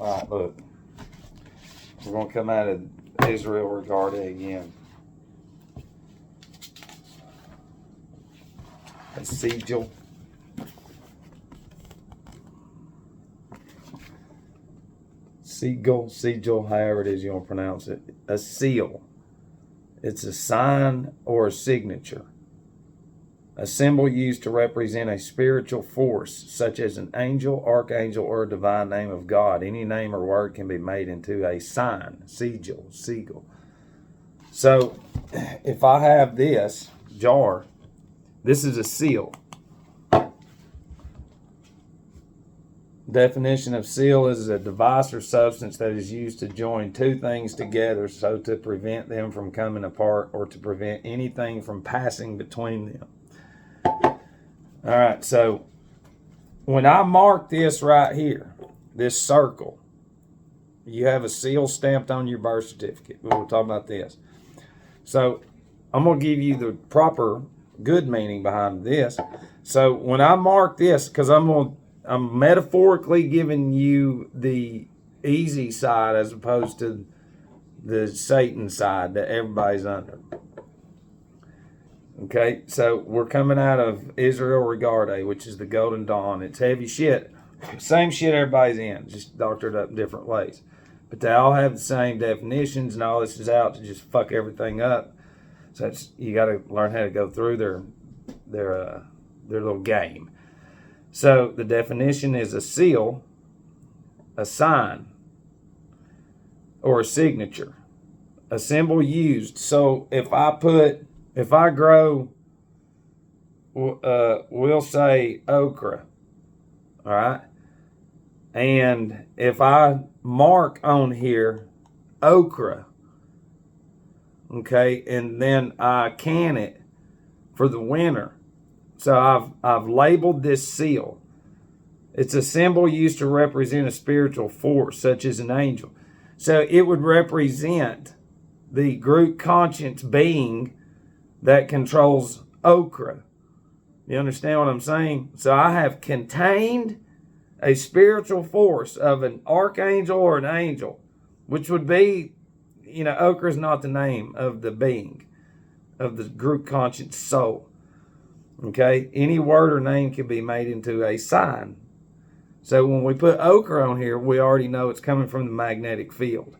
All right, look. We're going to come out of Israel Regardie again. A sigil. Sigil, however it is you want to pronounce it. A seal. It's a sign or a signature. A symbol used to represent a spiritual force, such as an angel, archangel, or a divine name of God. Any name or word can be made into a sign, sigil. So, if I have this jar, this is a seal. Definition of seal is a device or substance that is used to join two things together so to prevent them from coming apart or to prevent anything from passing between them. All right, so when I mark this right here, this circle, you have a seal stamped on your birth certificate. We'll talk about this. So I'm going to give you the proper good meaning behind this. So when I mark this, because I'm metaphorically giving you the easy side as opposed to the Satan side that everybody's under. Okay, so we're coming out of Israel Regardie, which is the Golden Dawn. It's heavy shit. Same shit everybody's in, just doctored up in different ways. But they all have the same definitions, and all this is out to just fuck everything up. So you got to learn how to go through their little game. So the definition is a seal, a sign, or a signature, a symbol used. So if I grow, we'll say okra, all right? And if I mark on here okra, okay, and then I can it for the winter. So I've labeled this seal. It's a symbol used to represent a spiritual force, such as an angel. So it would represent the group conscience being that controls okra. You understand what I'm saying? So I have contained a spiritual force of an archangel or an angel, which would be, okra is not the name of the being, of the group conscience soul. Okay? Any word or name can be made into a sign. So when we put okra on here, we already know it's coming from the magnetic field.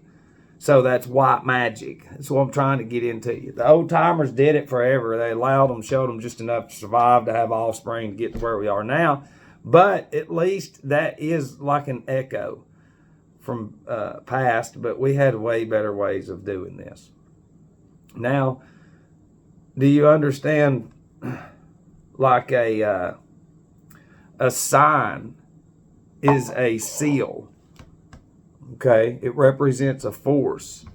So that's white magic. That's what I'm trying to get into you. The old timers did it forever. They allowed them, showed them just enough to survive, to have offspring, to get to where we are now. But at least that is like an echo from past, but we had way better ways of doing this. Now, do you understand like a sign is a seal? Okay, it represents a force.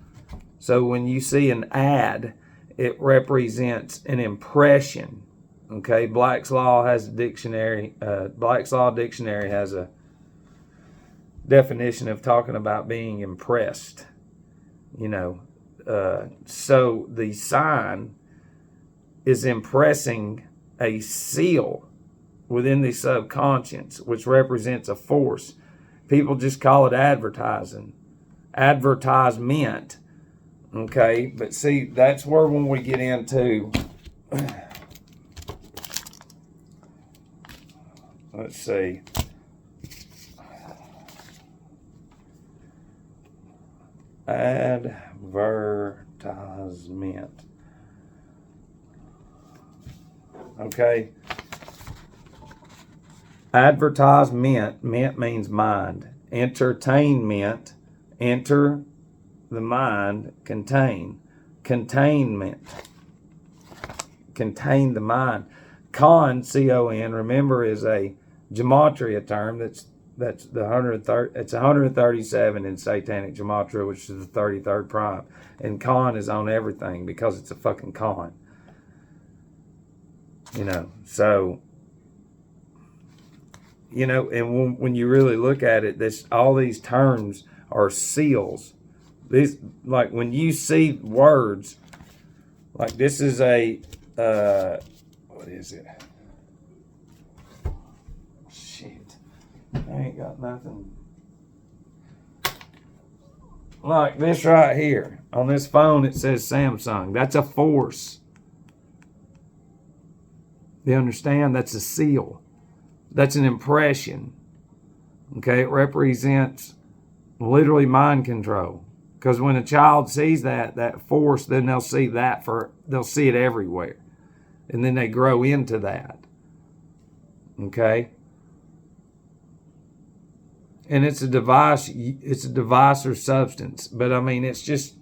So when you see an ad, it represents an impression. Okay, Black's Law has a dictionary. Black's Law Dictionary has a definition of talking about being impressed. So the sign is impressing a seal within the subconscious, which represents a force. People just call it advertising, advertisement. Okay, but see, that's where when we get into, let's see, advertisement. Okay. Advertisement means mind. Entertainment, enter the mind, contain. Containment, contain the mind. Con, C-O-N, remember, is a gematria term. That's the 130. It's 137 in Satanic gematria, which is the 33rd prime. And con is on everything because it's a fucking con. So. And when you really look at it, all these terms are seals. These, like when you see words, like this is a, what is it? Shit, I ain't got nothing. Like this right here. On this phone, it says Samsung. That's a force. You understand? That's a seal. That's an impression. Okay, it represents literally mind control. Because when a child sees that force, then they'll see they'll see it everywhere. And then they grow into that. Okay? And it's a device or substance. But I mean, it's just,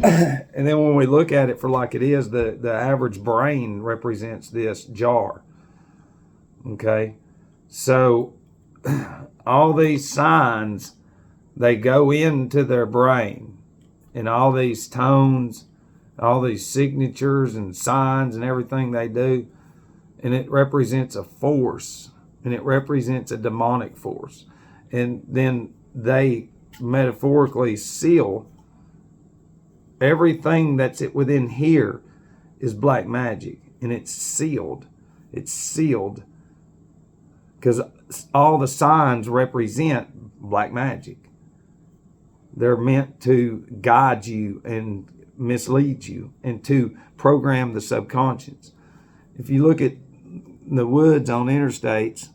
and then when we look at it for like it is, the average brain represents this jar. Okay? So all these signs, they go into their brain, and all these tones, all these signatures and signs and everything they do, and it represents a force, and it represents a demonic force. And then they metaphorically seal everything that's within here is black magic, and it's sealed. It's sealed because all the signs represent black magic. They're meant to guide you and mislead you and to program the subconscious. If you look at the woods on interstates,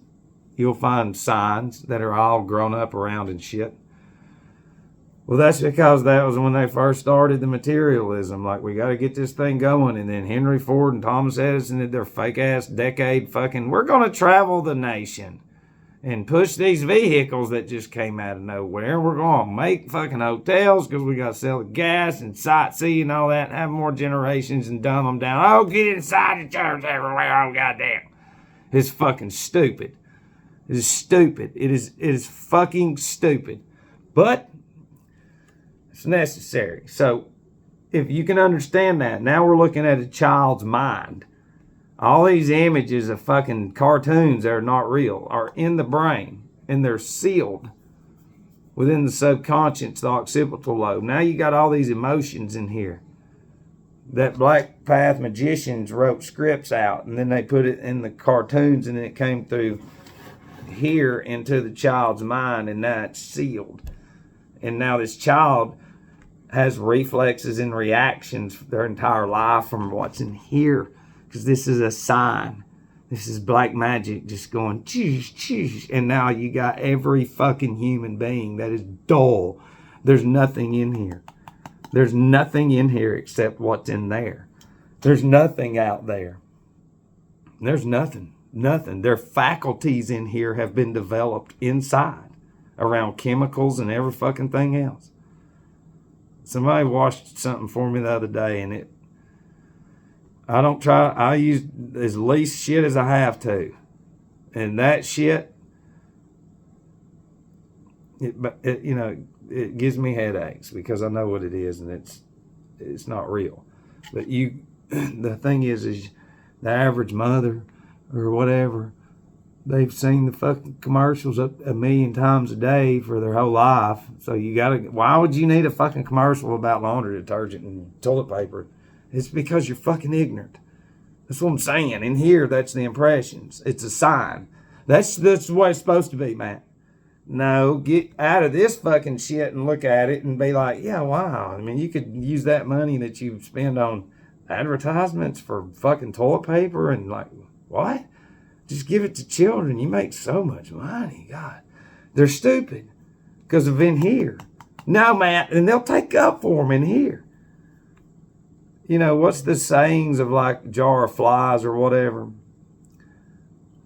you'll find signs that are all grown up around and shit. Well, that's because that was when they first started the materialism. Like, we got to get this thing going. And then Henry Ford and Thomas Edison did their fake ass decade fucking, we're going to travel the nation and push these vehicles that just came out of nowhere. We're going to make fucking hotels because we got to sell the gas and sightsee and all that and have more generations and dumb them down. Oh, get inside the church everywhere. Oh, goddamn. It's fucking stupid. It is stupid. It is fucking stupid. But it's necessary. So if you can understand that, now we're looking at a child's mind. All these images of fucking cartoons that are not real are in the brain, and they're sealed within the subconscious, the occipital lobe. Now you got all these emotions in here that Black Path magicians wrote scripts out, and then they put it in the cartoons, and then it came through here into the child's mind, and now it's sealed. And now this child has reflexes and reactions their entire life from what's in here. Because this is a sign. This is black magic just going, cheese, cheese. And now you got every fucking human being that is dull. There's nothing in here. There's nothing in here except what's in there. There's nothing out there. There's nothing. Nothing. Their faculties in here have been developed inside around chemicals and every fucking thing else. Somebody washed something for me the other day, and I use as least shit as I have to. And that shit, it gives me headaches because I know what it is, and it's not real. But the thing is the average mother or whatever, they've seen the fucking commercials up a million times a day for their whole life. So why would you need a fucking commercial about laundry detergent and toilet paper? It's because you're fucking ignorant. That's what I'm saying. In here, that's the impressions. It's a sign. That's the way it's supposed to be, man. No, get out of this fucking shit and look at it and be like, yeah, wow. I mean, you could use that money that you spend on advertisements for fucking toilet paper and like, what? Just give it to children. You make so much money. God. They're stupid because of in here. No, man. And they'll take up for them in here. You know, what's the sayings of like jar of flies or whatever?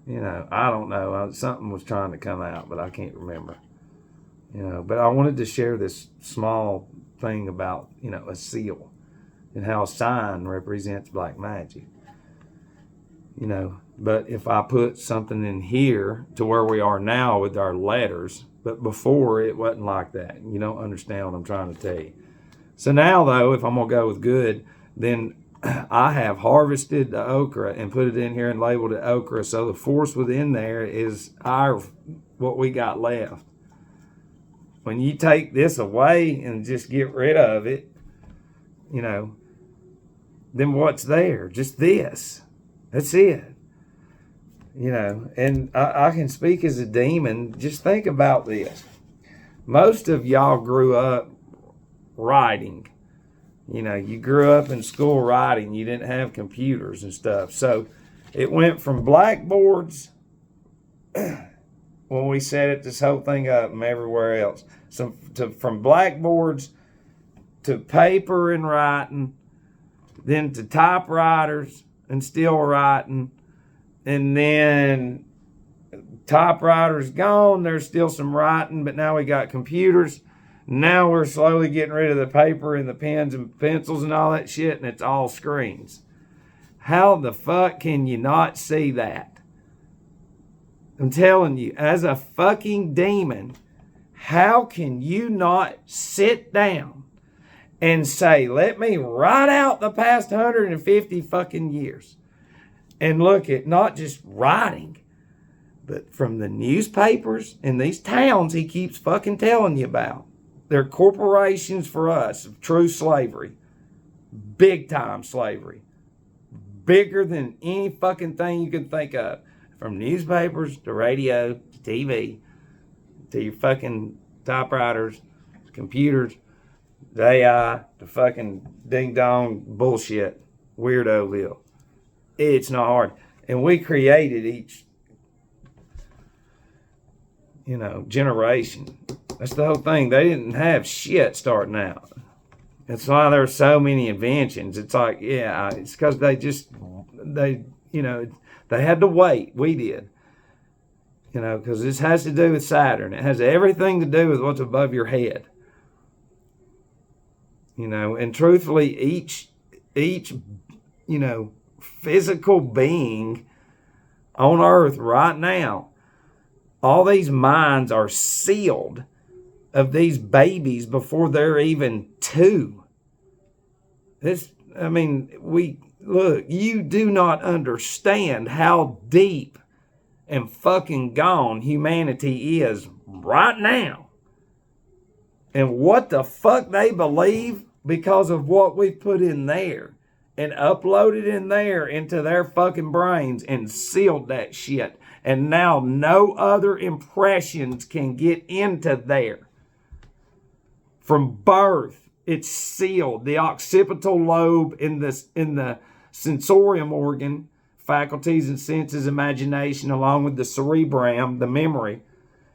You know, I don't know. Something was trying to come out, but I can't remember. You know, but I wanted to share this small thing about, a seal and how a sign represents black magic. But if I put something in here to where we are now with our letters, but before it wasn't like that. You don't understand what I'm trying to tell you. So now, though, if I'm going to go with good, then I have harvested the okra and put it in here and labeled it okra. So the force within there is what we got left. When you take this away and just get rid of it, then what's there? Just this. That's it. And I can speak as a demon. Just think about this. Most of y'all grew up writing. You know, you grew up in school writing. You didn't have computers and stuff. So it went from blackboards when we set this whole thing up and everywhere else. So from blackboards to paper and writing, then to typewriters and still writing, and then typewriters gone. There's still some writing, but now we got computers. Now we're slowly getting rid of the paper and the pens and pencils and all that shit, and it's all screens. How the fuck can you not see that? I'm telling you, as a fucking demon, how can you not sit down and say, let me write out the past 150 fucking years and look at not just writing, but from the newspapers in these towns he keeps fucking telling you about. They're corporations for us of true slavery. Big time slavery. Bigger than any fucking thing you could think of. From newspapers to radio to TV to your fucking typewriters, computers, to AI, to fucking ding dong bullshit. Weirdoville. It's not hard. And we created each, generation. That's the whole thing. They didn't have shit starting out. That's why there's so many inventions. It's like, yeah, it's because they had to wait. We did. Because this has to do with Saturn. It has everything to do with what's above your head. And truthfully, each physical being on Earth right now, all these minds are sealed of these babies before they're even 2. You do not understand how deep and fucking gone humanity is right now. And what the fuck they believe because of what we put in there and uploaded in there into their fucking brains and sealed that shit. And now no other impressions can get into there. From birth, it's sealed. The occipital lobe in the sensorium organ, faculties and senses, imagination, along with the cerebrum, the memory,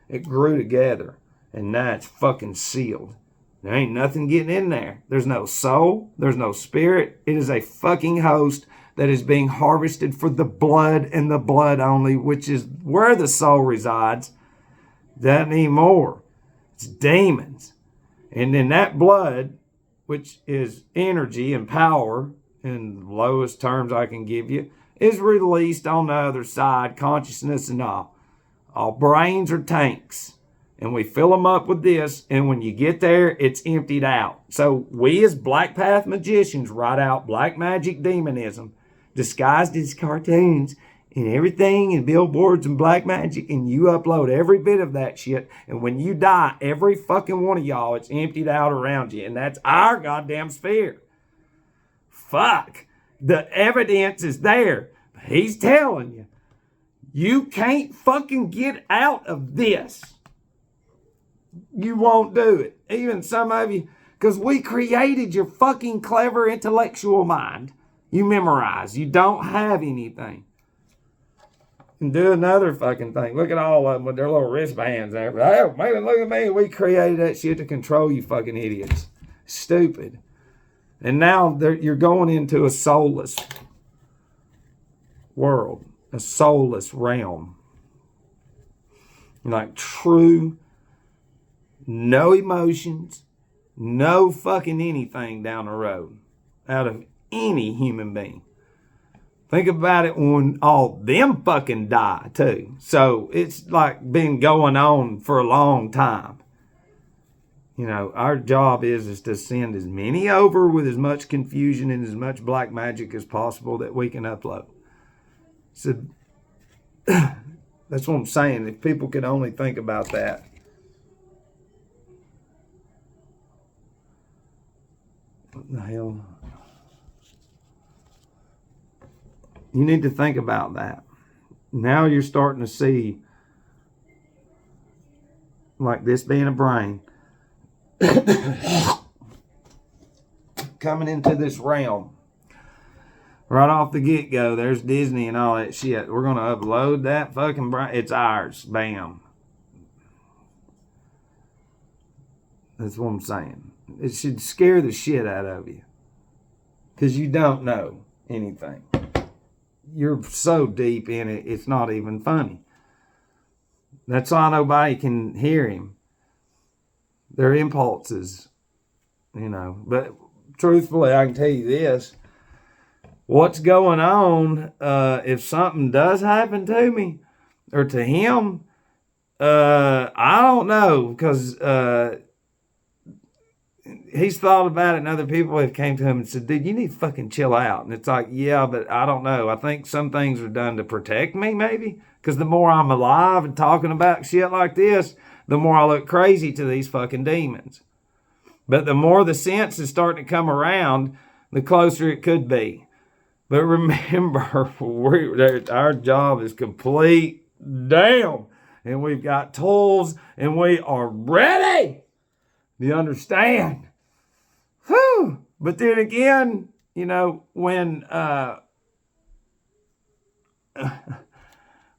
it grew together. And now it's fucking sealed. There ain't nothing getting in there. There's no soul. There's no spirit. It is a fucking host that is being harvested for the blood and the blood only, which is where the soul resides. Doesn't anymore. It's demons. And then that blood, which is energy and power, in the lowest terms I can give you, is released on the other side, consciousness and all. All brains are tanks. And we fill them up with this, and when you get there, it's emptied out. So we as Black Path magicians write out black magic demonism, disguised as cartoons and everything, and billboards and black magic, and you upload every bit of that shit. And when you die, every fucking one of y'all, it's emptied out around you. And that's our goddamn sphere. Fuck. The evidence is there. He's telling you, you can't fucking get out of this. You won't do it. Even some of you, because we created your fucking clever intellectual mind. You memorize. You don't have anything. And do another fucking thing. Look at all of them with their little wristbands there. Oh, man, look at me. We created that shit to control you fucking idiots. Stupid. And now you're going into a soulless world. A soulless realm. Like true, no emotions, no fucking anything down the road out of any human being. Think about it when all them fucking die too. So it's like been going on for a long time. Our job is to send as many over with as much confusion and as much black magic as possible that we can upload. So that's what I'm saying. If people could only think about that. What the hell? You need to think about that. Now you're starting to see like this being a brain, coming into this realm. Right off the get-go, there's Disney and all that shit. We're going to upload that fucking brain. It's ours. Bam. That's what I'm saying. It should scare the shit out of you. Because you don't know anything. You're so deep in it, it's not even funny. That's why nobody can hear him. Their impulses, you know. But truthfully, I can tell you this. What's going on, if something does happen to me or to him, I don't know, because he's thought about it, and other people have came to him and said, dude, you need to fucking chill out. And it's like, yeah, but I don't know. I think some things are done to protect me, maybe, because the more I'm alive and talking about shit like this, the more I look crazy to these fucking demons. But the more the sense is starting to come around, the closer it could be. But remember, our job is complete. Damn. And we've got tools, and we are ready. Do you understand? Whew. But then again, you know, when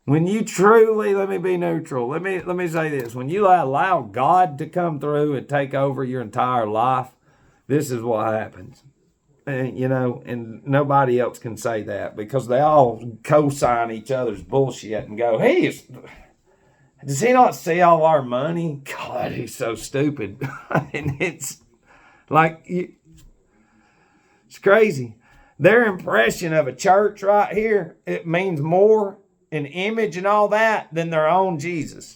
you truly, let me be neutral. Let me say this. When you allow God to come through and take over your entire life, this is what happens. And, you know, and nobody else can say that, because they all co-sign each other's bullshit and go, hey, does he not see all our money? God, he's so stupid. And it's like, it's crazy. Their impression of a church right here, it means more in image and all that than their own Jesus.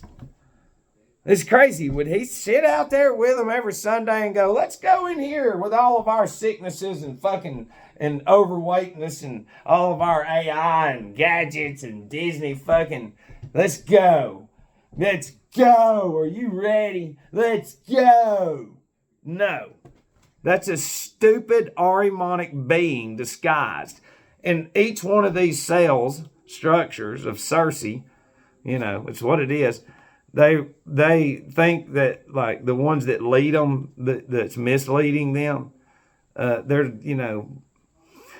It's crazy. Would he sit out there with them every Sunday and go, let's go in here with all of our sicknesses and fucking and overweightness and all of our AI and gadgets and Disney fucking, let's go. Let's go. Are you ready? Let's go. No. That's a stupid Ahrimanic being disguised. And each one of these cells, structures of Circe, you know, it's what it is. They think that, like, the ones that lead them, that's misleading them, they're, you know,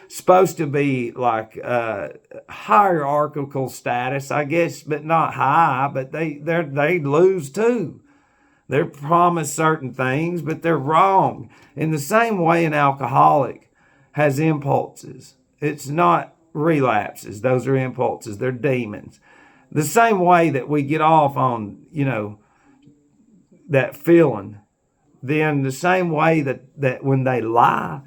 supposed to be like hierarchical status, I guess, but not high. But they lose too. They're promised certain things, but they're wrong. In the same way, an alcoholic has impulses. It's not relapses. Those are impulses. They're demons. The same way that we get off on, you know, that feeling, then the same way that when they lie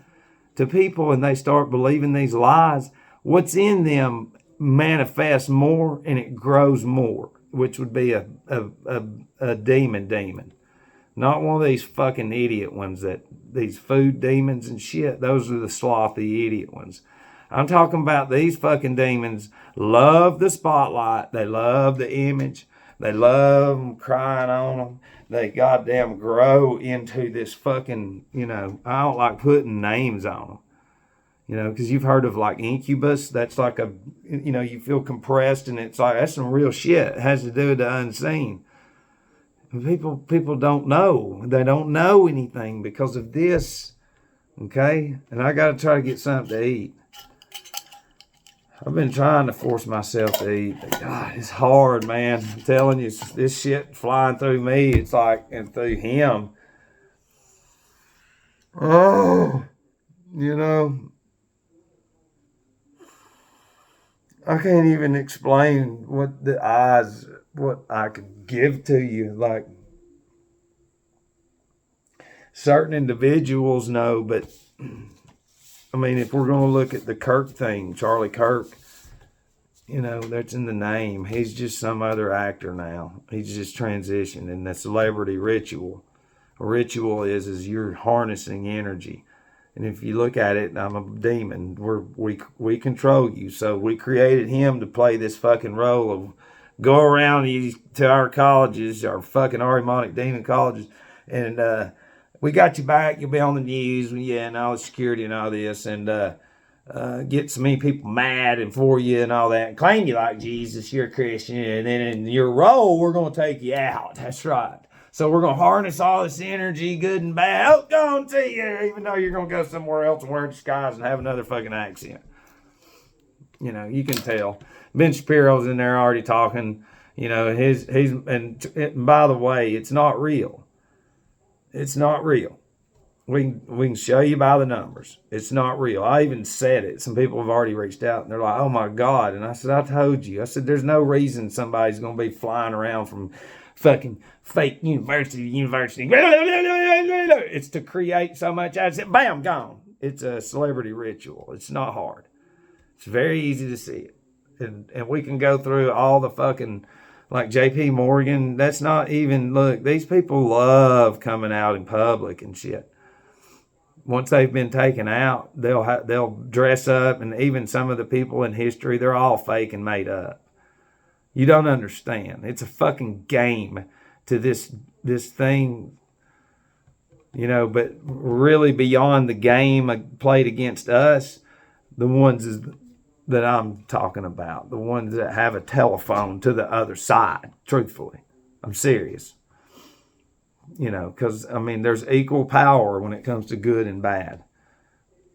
to people and they start believing these lies, what's in them manifests more and it grows more, which would be a demon. Not one of these fucking idiot ones, that these food demons and shit. Those are the slothy idiot ones. I'm talking about these fucking demons love the spotlight. They love the image. They love them crying on them. They goddamn grow into this fucking, you know, I don't like putting names on them. You know, because you've heard of like incubus. That's like a, you know, you feel compressed and it's like, that's some real shit. It has to do with the unseen. People don't know. They don't know anything because of this. Okay? And I got to try to get something to eat. I've been trying to force myself to eat, but God, it's hard, man. I'm telling you, this shit flying through me, it's like, and through him. Oh, you know, I can't even explain what I could give to you. Like, certain individuals know, but I mean, if we're going to look at the Kirk thing, Charlie Kirk, you know, that's in the name. He's just some other actor now. He's just transitioned. And the celebrity ritual. A ritual is you're harnessing energy. And if you look at it, I'm a demon. We control you. So we created him to play this fucking role of go around to our colleges, our fucking Ahrimanic demon colleges, and we got you back. You'll be on the news, yeah, and all the security and all this, and get so many people mad and for you and all that, and claim you like Jesus, you're a Christian, and then in your role, we're going to take you out. That's right. So we're going to harness all this energy, good and bad. Oh, go on to you, even though you're going to go somewhere else and wear a disguise and have another fucking accent. You know, you can tell. Ben Shapiro's in there already talking. You know, and by the way, it's not real. It's not real. We can show you by the numbers. It's not real. I even said it. Some people have already reached out and they're like, oh my God. And I said, I told you. I said, there's no reason somebody's going to be flying around from fucking fake university to university. It's to create so much. I said, bam, gone. It's a celebrity ritual. It's not hard. It's very easy to see it. And we can go through all the fucking, like JP Morgan. That's not even, look, these people love coming out in public and shit. Once they've been taken out, they'll dress up, and even some of the people in history, they're all fake and made up. You don't understand. It's a fucking game to this thing, you know, but really beyond the game played against us, the ones that I'm talking about, the ones that have a telephone to the other side, truthfully. I'm serious. You know, because, I mean, there's equal power when it comes to good and bad,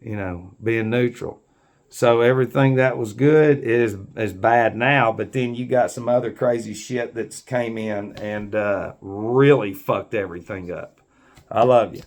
you know, being neutral. So everything that was good is bad now, but then you got some other crazy shit that's came in and really fucked everything up. I love you.